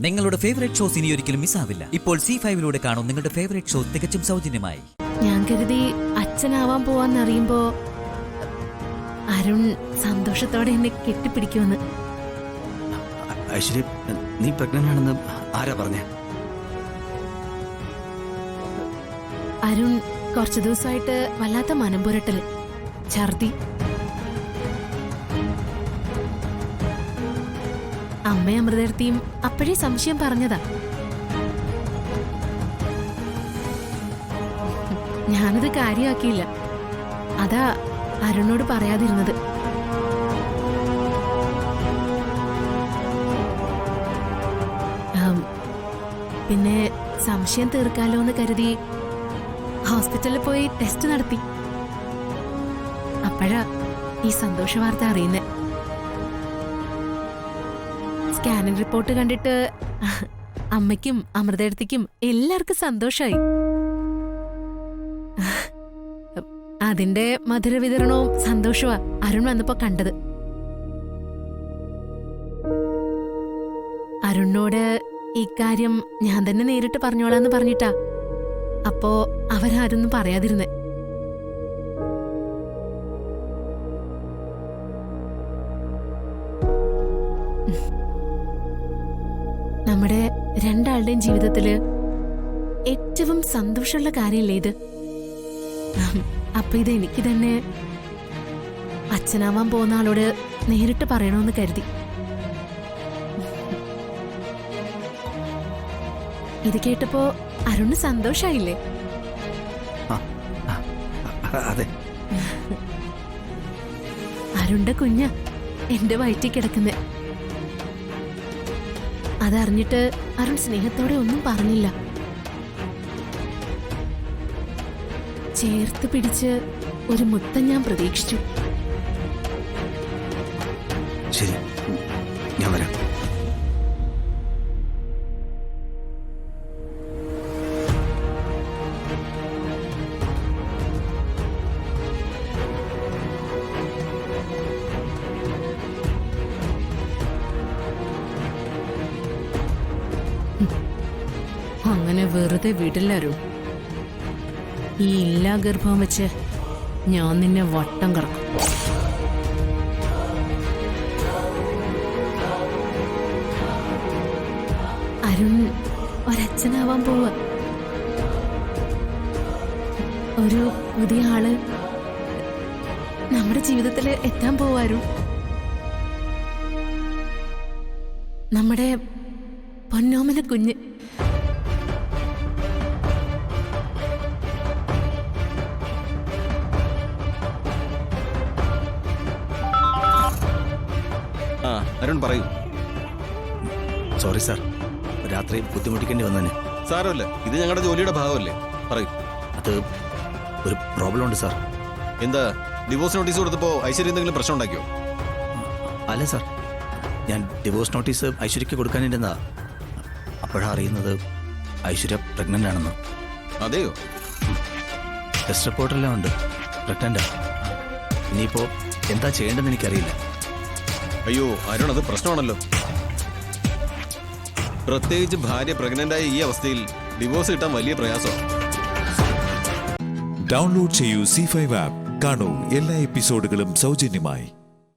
നിങ്ങളുടെ favourite shows ഇനി ഒരിക്കലും മിസ്സാവില്ല. ഇപ്പോൾ C5 കാണും നിങ്ങളുടെ ഫേവറേറ്റ് ഷോ തികച്ചും സൗജന്യമായി. ഞാൻ കരുതി അച്ഛനാവാൻ പോവാന്നറിയുമ്പോ അരുൺ സന്തോഷത്തോടെ എന്നെ കെട്ടിപ്പിടിക്കുമെന്ന്. ഐശ്വര്യ, നീ പ്രഗ്നന്റ് ആണെന്ന് ആരാ പറഞ്ഞേ? അരുൺ കുറച്ചു ദിവസമായിട്ട് വല്ലാത്ത മനംപുരട്ടല്, ഛർദി. അമ്മയും അമൃതേർത്തിയും അപ്പോഴേ സംശയം പറഞ്ഞതാ. ഞാനത് കാര്യമാക്കിയില്ല. അതാ അരുണോട് പറയാതിരുന്നത്. പിന്നെ സംശയം തീർക്കാലോ എന്ന് കരുതി ഹോസ്പിറ്റലിൽ പോയി ടെസ്റ്റ് നടത്തി. അപ്പോഴാ ഈ സന്തോഷ വാർത്ത അറിയുന്നേ. സ്കാനിംഗ് റിപ്പോർട്ട് കണ്ടിട്ട് അമ്മയ്ക്കും അമൃതേടത്തിക്കും എല്ലാവർക്കും സന്തോഷായി. അതിന്റെ മധുരവിതരണവും സന്തോഷമാ അരുൺ വന്നപ്പോ കണ്ടത്. അരുണിനോട് ഇക്കാര്യം ഞാൻ തന്നെ നേരിട്ട് പറഞ്ഞോളാന്ന് പറഞ്ഞിട്ടാ അപ്പോ അവരാരൊന്നും പറയാതിരുന്നേ. നമ്മുടെ രണ്ടാളുടെയും ജീവിതത്തില് ഏറ്റവും സന്തോഷമുള്ള കാര്യമല്ലേ ഇത്? അപ്പൊ ഇത് എനിക്ക് തന്നെ അച്ഛനാവാൻ പോകുന്ന ആളോട് നേരിട്ട് പറയണമെന്ന് കരുതി. ഇത് കേട്ടപ്പോ അരുണ് സന്തോഷായില്ലേ? അതെ. അരുണിന്റെ കുഞ്ഞ എന്റെ വയറ്റിൽ കിടക്കുന്നേ. അതറിഞ്ഞിട്ട് അരുൺ സ്നേഹത്തോടെ ഒന്നും പറഞ്ഞില്ല. ചേർത്ത് പിടിച്ച് ഒരു മുത്തം ഞാൻ പ്രതീക്ഷിച്ചു. ശരി, ഞാൻ വരാം. അങ്ങനെ വെറുതെ വിടില്ലാരും. ഈ ഇല്ലാ ഗർഭം വെച്ച് ഞാൻ നിന്നെ വട്ടം കറക്കും. അരുൺ ഒരച്ഛനാവാൻ പോവാ. ഒരു പുതിയ ആള് നമ്മുടെ ജീവിതത്തിൽ എത്താൻ പോവാരും. നമ്മുടെ പൊന്നോമന കുഞ്ഞ്. അരുൺ പറയൂ. സോറി സാർ, രാത്രി ബുദ്ധിമുട്ടിക്കേണ്ടി വന്നേ. സാരമില്ല, ഇത് ഞങ്ങളുടെ ജോലിയുടെ ഭാഗമല്ലേ. പറയൂ. അത് ഒരു പ്രോബ്ലം ഉണ്ട് സാർ. എന്താ, ഡിവോഴ്സ് നോട്ടീസ് കൊടുത്തപ്പോ ഐശ്വര്യ എന്തെങ്കിലും പ്രശ്നം ഉണ്ടാക്കിയോ? അല്ല സാർ, ഞാൻ ഡിവോഴ്സ് നോട്ടീസ് ഐശ്വര്യക്ക് കൊടുക്കാനിരുന്നതാ. അപ്പോഴാണ് അറിയുന്നത് ഐശ്വര്യ പ്രഗ്നന്റ് ആണെന്ന്. അതെയോ? ടെസ്റ്റ് റിപ്പോർട്ടെല്ലാം ഉണ്ട്, പ്രഗ്നന്റാ. ഇനിയിപ്പോ എന്താ ചെയ്യേണ്ടതെന്ന് എനിക്കറിയില്ല. അയ്യോ അരുൺ, അത് പ്രശ്നമാണല്ലോ. പ്രത്യേകിച്ച് ഭാര്യ പ്രഗ്നന്റായ ഈ അവസ്ഥയിൽ ഡിവോഴ്സ് കിട്ടാൻ വലിയ പ്രയാസമാണ്. ഡൗൺലോഡ് ചെയ്യൂ C5 ആപ്പ്. കാണൂ എല്ലാ എപ്പിസോഡുകളും സൗജന്യമായി.